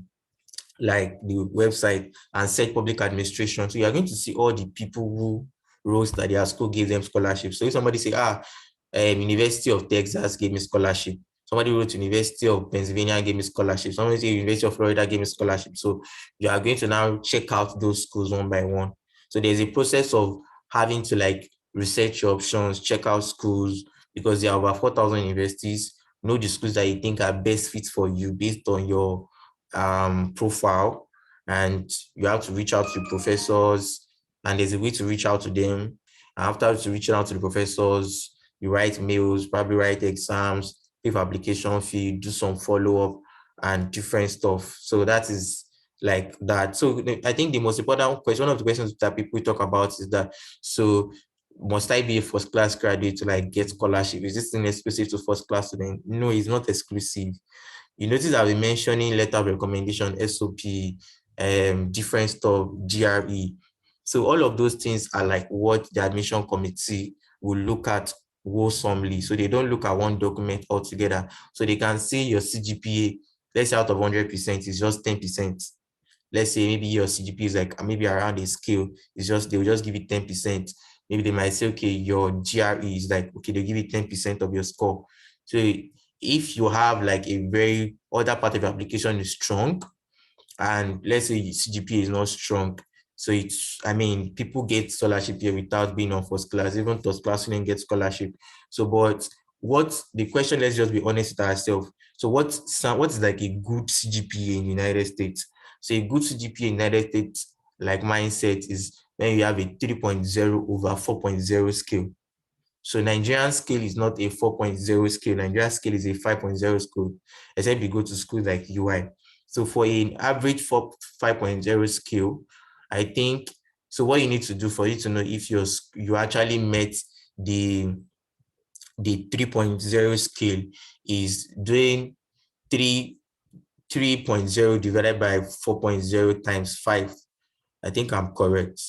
like the website and search public administration. So you're going to see all the people who wrote that their school gave them scholarship. So if somebody say, University of Texas gave me scholarship. Somebody wrote University of Pennsylvania gave me scholarship. Somebody say University of Florida gave me scholarship. So you are going to now check out those schools one by one. So there's a process of having to like research your options, check out schools, because there are over 4,000 universities. Know the schools that you think are best fit for you based on your profile, and you have to reach out to professors, and there's a way to reach out to them After reaching out to the professors, you write mails, probably write exams, pay for application fee, do some follow-up and different stuff. So that is like that. So I think the most important question, one of the questions that people talk about is that, so must I be a first class graduate to like get scholarship? Is this thing exclusive to first class students? No, it's not exclusive. You notice I've been mentioning letter of recommendation, SOP, different stuff, GRE. So all of those things are like what the admission committee will look at wholesomely. So they don't look at one document altogether. So they can say your CGPA, let's say out of 100% is just 10%. Let's say maybe your CGPA is like maybe around a scale, it's just, they'll just give you 10%. Maybe they might say, okay, your GRE is like, okay, they'll give you 10% of your score. So if you have like a very other part of your application is strong, and let's say CGPA is not strong, so it's, I mean, people get scholarship here without being on first class, even first class students get scholarship. So, but what the question, let's just be honest with ourselves. So what's like a good CGPA in the United States? So a good CGPA in the United States, like mindset, is when you have a 3.0 over 4.0 scale. So Nigerian scale is not a 4.0 scale. Nigerian scale is a 5.0 scale, except you go to schools like UI. So for an average 5.0 scale, I think, so what you need to do for you to know if you actually met the 3.0 scale is doing 3.0 divided by 4.0 times 5. I think I'm correct.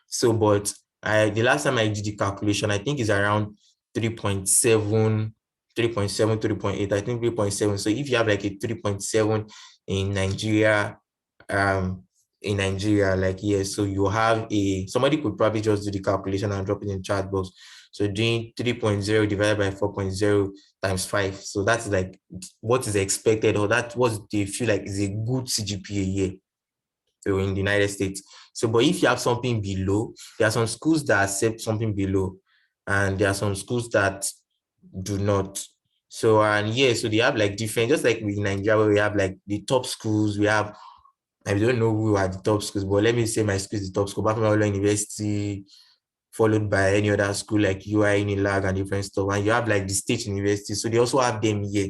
So, but the last time I did the calculation, I think it's around 3.7, 3.7, 3.8, I think 3.7. So if you have like a 3.7 in Nigeria, like, yes, so you have somebody could probably just do the calculation and drop it in the chat box. So doing 3.0 divided by 4.0 times 5. So that's like what is expected, or that's what they feel like is a good CGPA year in the United States. So, but if you have something below, there are some schools that accept something below, and there are some schools that do not. So, and yeah, so they have like different, just like in Nigeria, where we have like the top schools, we have, I don't know who are the top schools, but let me say my school is the top school, Bafemawolo University, followed by any other school like UI, Unilag, and different stuff. And you have like the state university. So they also have them here.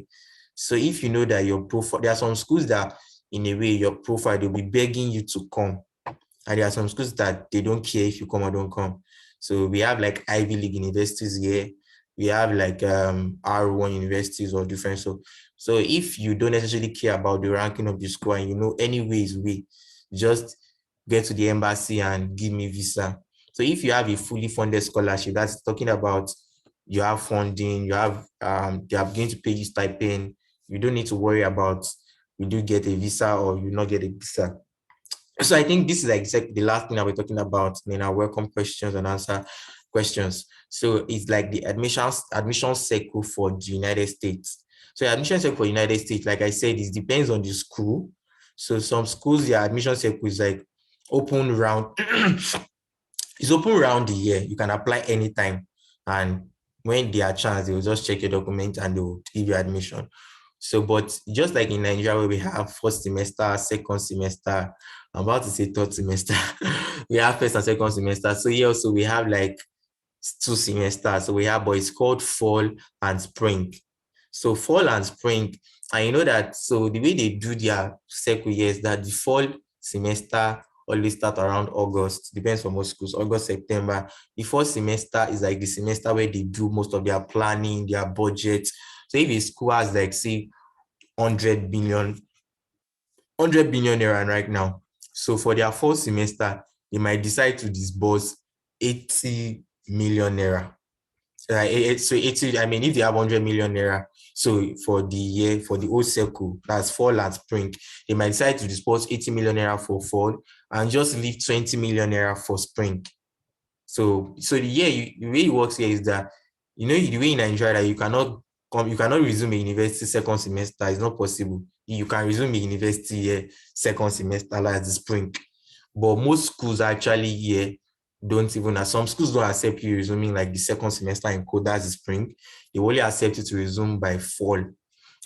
So if you know that your profile, there are some schools that in a way your profile, they'll be begging you to come. And there are some schools that they don't care if you come or don't come. So we have like Ivy League universities here. We have like R1 universities or different. So if you don't necessarily care about the ranking of the school and you know anyways, just get to the embassy and give me visa. So if you have a fully funded scholarship, that's talking about you have funding, you have they are going to pay you stipend. You don't need to worry about you do get a visa or you not get a visa. So I think this is like the last thing that we're talking about in our welcome questions and answer questions. So it's like the admission cycle for the United States. So the admission cycle for the United States, like I said, it depends on the school. So some schools, their admission cycle is like open round. It's open round the year. You can apply anytime. And when they are chance, they will just check your document and they will give you admission. So, but just like in Nigeria, where we have first semester, second semester, I'm about to say third semester, we have first and second semester. So here also we have like 2 semesters. So we have, but it's called fall and spring. So fall and spring, and you know that, so the way they do their cycle year is that the fall semester always start around August, depends on most schools, August, September. The first semester is like the semester where they do most of their planning, their budget. So if a school has like, say, 100 billion naira right now, so for their first semester, they might decide to disburse 80 million naira. So 80, I mean, if they have 100 million naira, so for the year, for the whole cycle, that's fall and spring, they might decide to disburse 80 million naira for fall and just leave 20 million naira for spring. So the year, the way it works here is that, you know, the way in Nigeria, you cannot resume a university second semester. It's not possible. You can resume a university year second semester, like the spring. But most schools actually here don't even, some schools don't accept you resuming like the second semester in code, that's the spring. They only accept you to resume by fall.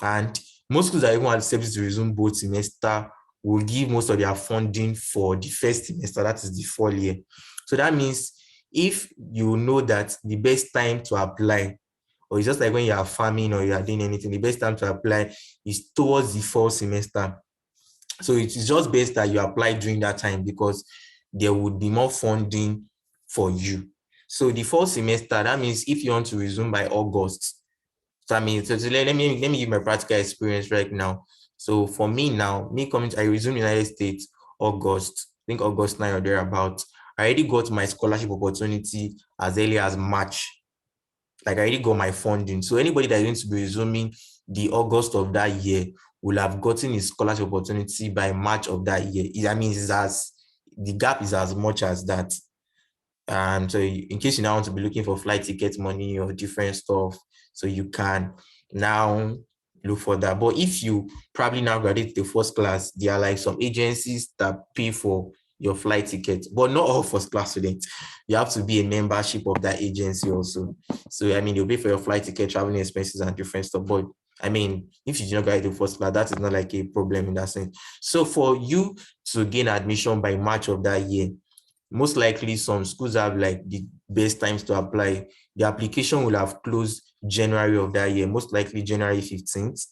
And most schools that even accept you to resume both semester will give most of their funding for the first semester, that is the fall year. So that means if you know that the best time to apply, or it's just like when you are farming or you are doing anything, the best time to apply is towards the fall semester. So it is just best that you apply during that time because there would be more funding for you. So the fall semester, that means if you want to resume by August, so I mean, so let me give my practical experience right now. So for me now, me coming to, I resumed United States August, I think August 9 or thereabout. I already got my scholarship opportunity as early as March. Like I already got my funding. So anybody that is going to be resuming the August of that year will have gotten his scholarship opportunity by March of that year. I mean, the gap is as much as that. So in case you now want to be looking for flight ticket money or different stuff, so you can now look for that. But if you probably now graduate to first class, there are like some agencies that pay for your flight ticket, but not all first class students. You have to be a membership of that agency also. So I mean, they'll pay for your flight ticket, traveling expenses, and different stuff. But I mean, if you do not graduate to first class, that is not like a problem in that sense. So for you to gain admission by March of that year, most likely some schools have like the best times to apply. The application will have closed January of that year, most likely January 15th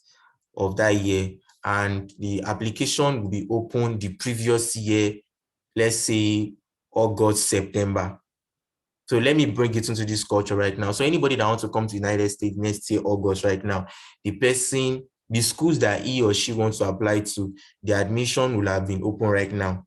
of that year. And the application will be open the previous year, let's say August, September. So let me bring it into this culture right now. So anybody that wants to come to the United States next year, August right now, the schools that he or she wants to apply to, the admission will have been open right now.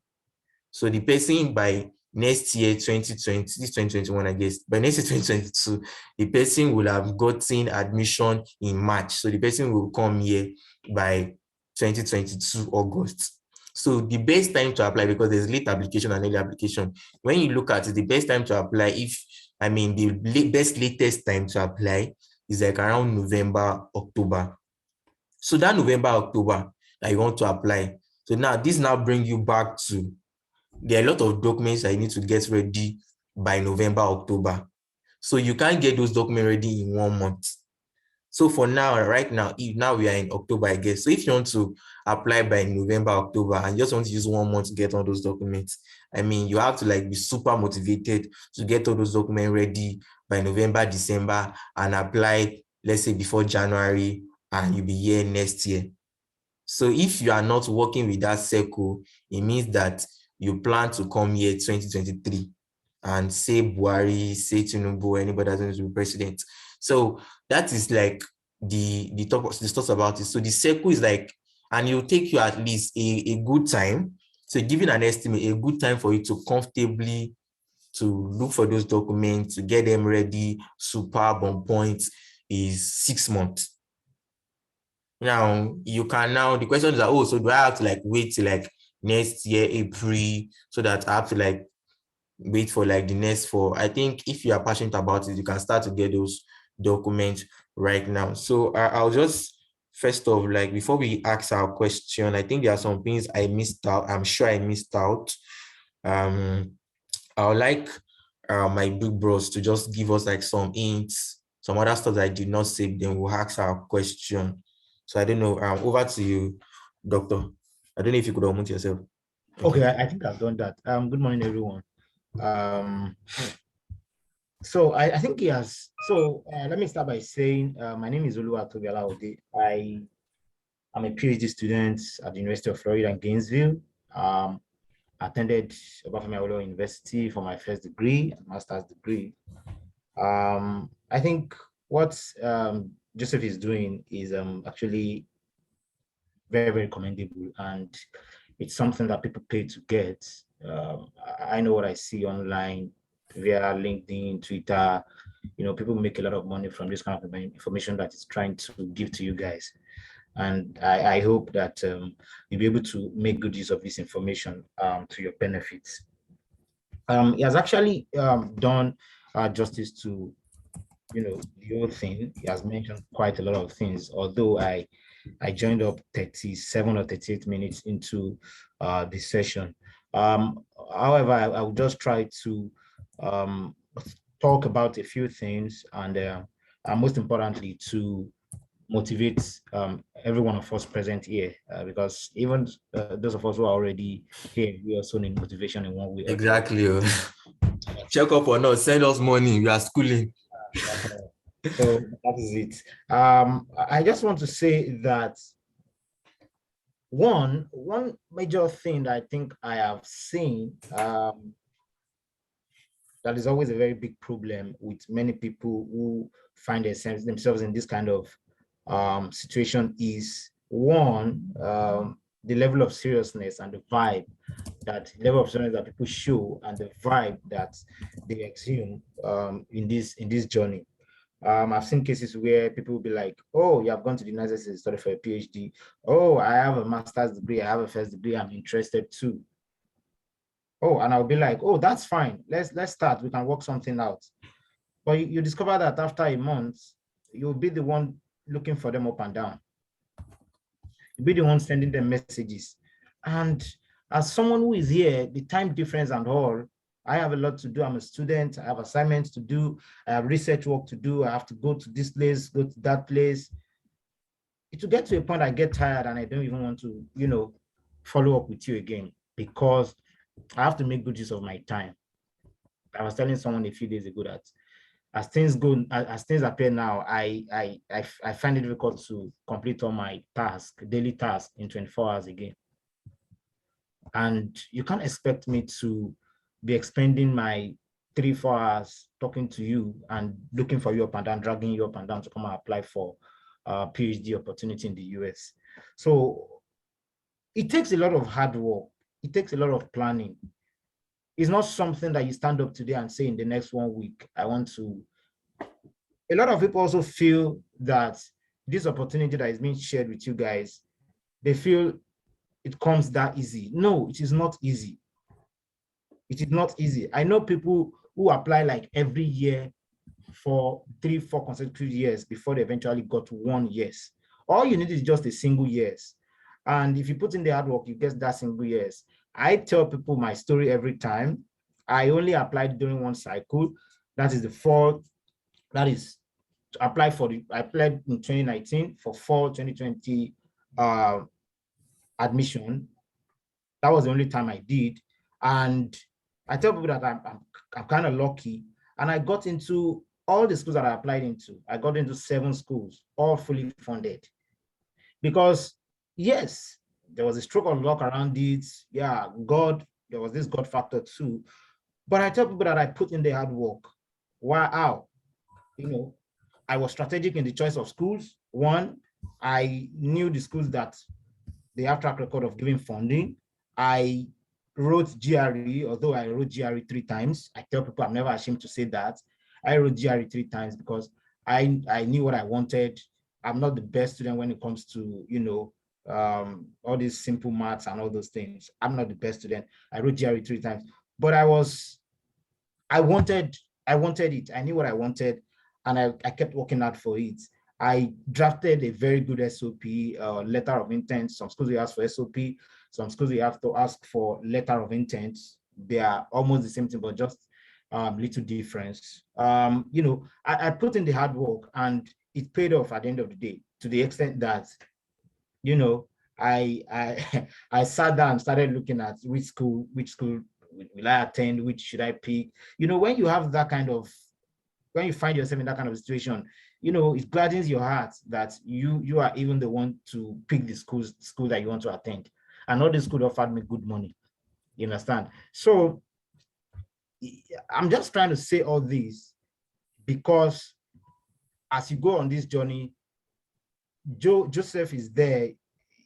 So the person by next year, 2020, this 2021, I guess, by next year, 2022, the person will have gotten admission in March. So the person will come here by 2022 August. So the best time to apply, because there's late application and early application, when you look at it, the best time to apply, the best latest time to apply is like around November, October. So that November, October that you want to apply. So now this now brings you back to, there are a lot of documents that you need to get ready by November, October. So you can't get those documents ready in 1 month. So for now, right now, now we are in October, I guess. So if you want to apply by November, October, and you just want to use 1 month to get all those documents, I mean, you have to like be super motivated to get all those documents ready by November, December, and apply, let's say before January, and you'll be here next year. So if you are not working with that circle, it means that you plan to come here 2023 and say Buhari, say Tinubu, anybody that's going to be president. So that is like the thoughts about it. So the circle is like, and it will take you at least a good time. So giving an estimate, a good time for you to comfortably to look for those documents, to get them ready, superb on point, is 6 months. Now you can now, the question is that, oh, so do I have to like wait till like next year, April, so that I have to like wait for like the next four? I think if you are passionate about it, you can start to get those documents right now. So I'll just, first off, like before we ask our question, I think there are some things I missed out. I'm sure I missed out. I would like my big bros to just give us like some hints, some other stuff that I did not say, then we'll ask our question. So I don't know, over to you, Doctor. I don't know if you could unmute yourself. Okay, I think I've done that. Good morning, everyone. So I think he has. So let me start by saying my name is Oluwatobi Alaude. I'm a PhD student at the University of Florida in Gainesville. Attended Obafemi Awolowo University for my first degree and master's degree. I think what Joseph is doing is actually very, very commendable, and it's something that people pay to get. I know what I see online via LinkedIn, Twitter. You know, people make a lot of money from this kind of information that is trying to give to you guys. And I hope that you'll be able to make good use of this information to your benefits. He has actually done justice to, you know, the whole thing. He has mentioned quite a lot of things, although I joined up 37 or 38 minutes into the session. However, I will just try to talk about a few things, and most importantly, to motivate every one of us present here, because even those of us who are already here, we also need motivation in one way. Exactly. check up or not, send us money. We are schooling. So that is it. I just want to say that one major thing that I think I have seen that is always a very big problem with many people who find themselves in this kind of situation is one, the level of seriousness and the vibe, that level of seriousness that people show and the vibe that they exhume in this journey. I've seen cases where people will be like, oh, you have gone to the United States to study for a PhD. Oh, I have a master's degree. I have a first degree. I'm interested too. Oh, and I'll be like, oh, that's fine. Let's start. We can work something out. But you discover that after a month, you'll be the one looking for them up and down. You'll be the one sending them messages. And as someone who is here, the time difference and all, I have a lot to do. I'm a student. I have assignments to do. I have research work to do. I have to go to this place, go to that place. It will get to a point I get tired and I don't even want to, follow up with you again because I have to make good use of my time. I was telling someone a few days ago that as things go, as things appear now, I find it difficult to complete all my daily tasks in 24 hours again. And you can't expect me to be expending my 3-4 hours talking to you and looking for you up and down, dragging you up and down to come and apply for a PhD opportunity in the US. So it takes a lot of hard work. It takes a lot of planning. It's not something that you stand up today and say in the next 1 week, I want to. A lot of people also feel that this opportunity that is being shared with you guys, they feel it comes that easy. No, it is not easy. It is not easy. I know people who apply like every year for 3-4 consecutive years before they eventually got 1 yes. All you need is just a single yes. And if you put in the hard work, you get that single yes. I tell people my story every time. I only applied during one cycle. That is the fall. That is I applied in 2019 for fall 2020 admission. That was the only time I did. And I tell people that I'm kind of lucky. And I got into all the schools that I applied into. I got into 7 schools, all fully funded. Because yes, there was a stroke of luck around it. Yeah, there was this God factor too. But I tell people that I put in the hard work. Wow. I was strategic in the choice of schools. One, I knew the schools that they have track record of giving funding. I wrote GRE, although I wrote GRE 3 times. I tell people I'm never ashamed to say that. I wrote GRE 3 times because I knew what I wanted. I'm not the best student when it comes to, all these simple maths and all those things. I'm not the best student. I wrote GRE 3 times, but I wanted it. I knew what I wanted, and I kept working hard for it. I drafted a very good SOP, letter of intent. Some schools we ask for SOP, some schools we have to ask for letter of intent. They are almost the same thing, but just little difference. I put in the hard work and it paid off at the end of the day, to the extent that, I I sat down and started looking at which school will I attend, which should I pick. When you have that kind of, when you find yourself in that kind of situation, it gladdens your heart that you are even the one to pick the school that you want to attend. And all the school offered me good money. You understand? So I'm just trying to say all this because as you go on this journey, Joseph is there,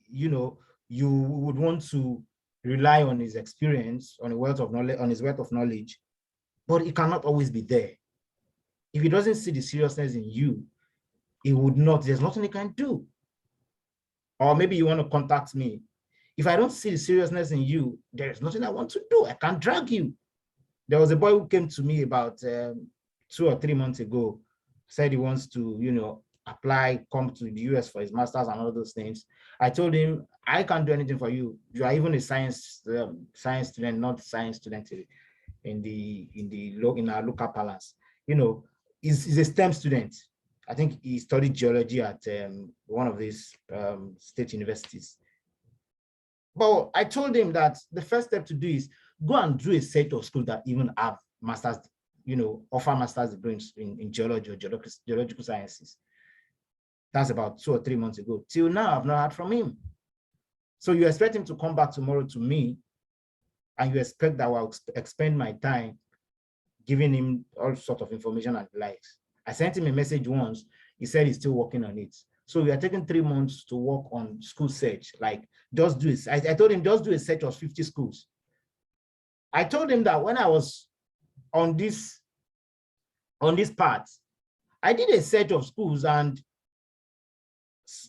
you would want to rely on his experience, on his wealth of knowledge, but it cannot always be there. If he doesn't see the seriousness in you, he would not, there's nothing he can do. Or maybe you want to contact me. If I don't see the seriousness in you, there's nothing I want to do. I can't drag you. There was a boy who came to me about 2 or 3 months ago, said he wants to, apply, come to the US for his master's and all those things. I told him, I can't do anything for you. You are even a science student, not science student in our local palace. He's a STEM student. I think he studied geology at one of these state universities. But I told him that the first step to do is go and do a set of schools that even have master's offer master's degrees in geology or geological sciences. That's about 2 or 3 months ago. Till now, I've not heard from him. So you expect him to come back tomorrow to me, and you expect that I'll expend my time giving him all sorts of information and likes. I sent him a message once. He said he's still working on it. So we are taking 3 months to work on school search. Like, just do it. I told him, just do a search of 50 schools. I told him that when I was on this part, I did a search of schools, and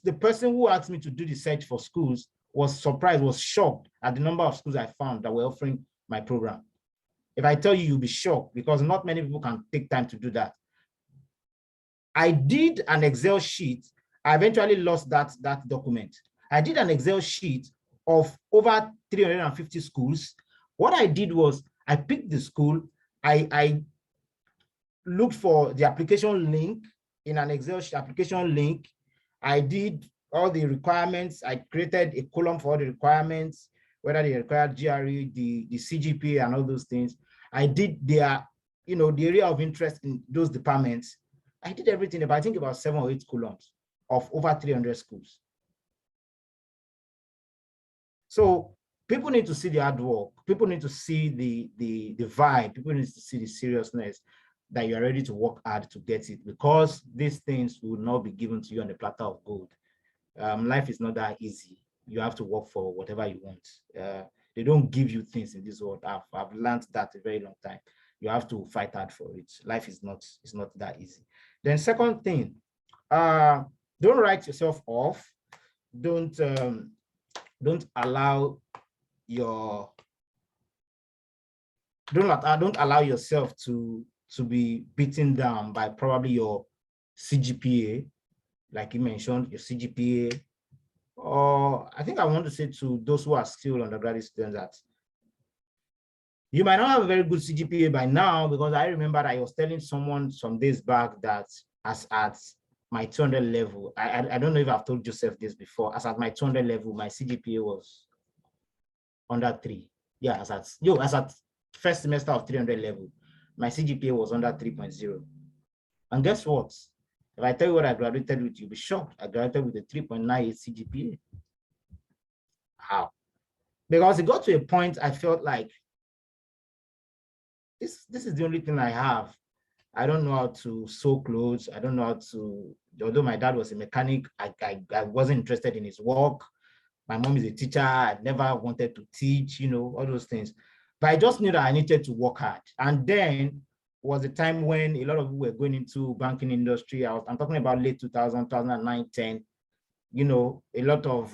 the person who asked me to do the search for schools was surprised, was shocked at the number of schools I found that were offering my program. If I tell you, you'll be shocked, because not many people can take time to do that. I did an Excel sheet. I eventually lost that document. I did an Excel sheet of over 350 schools. What I did was I picked the school. I looked for the application link in an Excel sheet, application link. I did all the requirements. I created a column for all the requirements, whether they require GRE, the CGPA, and all those things. I did their, the area of interest in those departments. I did everything about, I think, about 7 or 8 columns of over 300 schools. So people need to see the hard work. People need to see the vibe. People need to see the seriousness that you are ready to work hard to get it, because these things will not be given to you on a platter of gold. Life is not that easy. You have to work for whatever you want. They don't give you things in this world. I've learned that a very long time. You have to fight hard for it. Life is not that easy. Then second thing, don't write yourself off. Don't allow yourself to be beaten down by probably your CGPA, like you mentioned, your CGPA. Or I think I want to say to those who are still undergraduate students that you might not have a very good CGPA by now, because I remember I was telling someone some days back that as at my 200 level, I don't know if I've told Joseph this before, as at my 200 level, my CGPA was under 3. Yeah, as at first semester of 300 level, my CGPA was under 3.0. And guess what? If I tell you what I graduated with, you'll be shocked. I graduated with a 3.98 CGPA. How? Because it got to a point I felt like this is the only thing I have. I don't know how to sew clothes. I don't know how to, although my dad was a mechanic, I wasn't interested in his work. My mom is a teacher. I never wanted to teach, all those things. But I just knew that I needed to work hard. And then was a time when a lot of people were going into banking industry. I'm talking about late 2000, 2009, 10. A lot of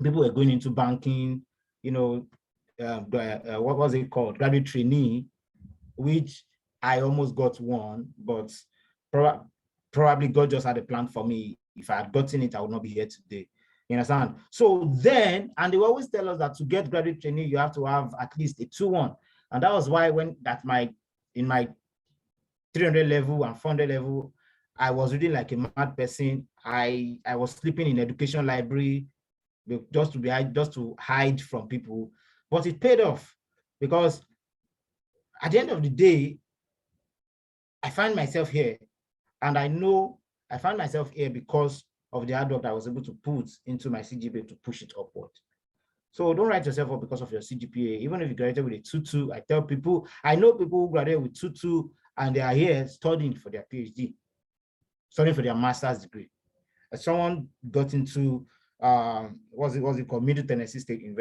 people were going into banking, what was it called? Graduate trainee, which I almost got one, but probably God just had a plan for me. If I had gotten it, I would not be here today. You understand? So then, and they always tell us that to get graduate trainee, you have to have at least a 2-1. And that was why in my 300 level and 400 level, I was reading like a mad person. I was sleeping in education library just to hide from people. But it paid off, because at the end of the day, I find myself here, and I know I find myself here because of the hard work I was able to put into my CGPA to push it upward. So don't write yourself up because of your CGPA. Even if you graduated with a 2.2, I tell people, I know people who graduate with 2.2 and they are here studying for their PhD, studying for their master's degree. Someone got into what's it called, Middle Tennessee State University.